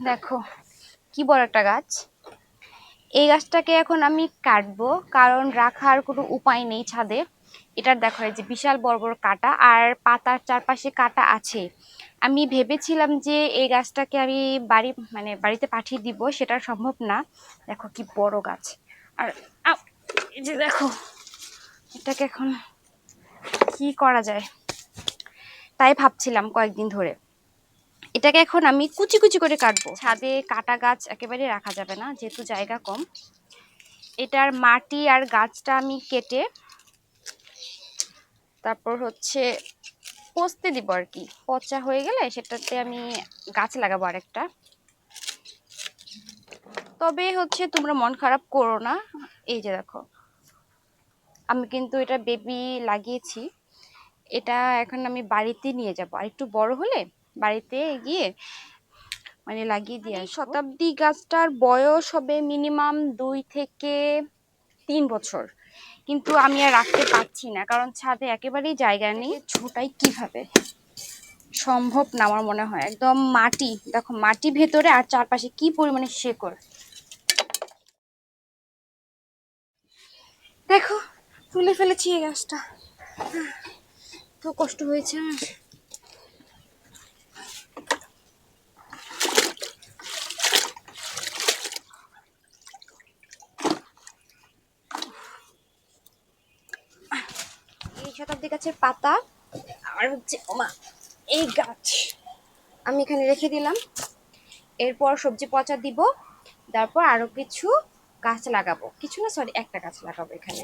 দেখো কি বড় একটা গাছ। এই গাছটাকে এখন আমি কাটবো, কারণ রাখার কোনো উপায় নেই ছাদে। এটার দেখো এই যে বিশাল বড় বড় কাটা, আর পাতার চারপাশে কাটা আছে। আমি ভেবেছিলাম যে এই গাছটাকে আমি বাড়িতে পাঠিয়ে দিব, সেটা সম্ভব না। দেখো কি বড় গাছ। আর আউ, এই যে দেখো, এটাকে এখন কি করা যায় তাই ভাবছিলাম কয়েকদিন ধরে। এটাকে এখন আমি কুচি কুচি করে কাটবো। ছাদে কাটা গাছ একেবারে রাখা যাবে না, যেহেতু জায়গা কম। এটার মাটি আর গাছটা আমি কেটে তারপর হচ্ছে পচতে দিব আর কি। পচা হয়ে গেলে সেটাতে আমি গাছ লাগাবো আরেকটা। তবে হচ্ছে তোমরা মন খারাপ করো না, এই যে দেখো আমি কিন্তু এটা বেবি লাগিয়েছি। এটা এখন আমি বাড়িতে নিয়ে যাব, আর একটু বড় হলে বাড়িতে গিয়ে লাগিয়ে দিয়ে আসবো। শতাব্দী গাছটার বয়স হবে মিনিমাম 2 থেকে 3 বছর, কিন্তু আমি আর রাখতে পারছি না, কারণ ছাদে একেবারেই জায়গা নেই। ছোটাই কিভাবে সম্ভব না আমার মনে হয়। একদম মাটি, দেখো মাটি ভেতরে, আর চারপাশে কি পরিমাণে শেকড়। দেখো তুলে ফেলেছি এই গাছটা, তো কষ্ট হয়েছে আমার। এই শতাব্দী গাছের পাতা আর হচ্ছে ওমা এই গাছ আমি এখানে রেখে দিলাম। এরপর সবজি পচা দিব, তারপর আরো কিছু গাছ লাগাবো। কিছু না, সরি, একটা গাছ লাগাবো এখানে।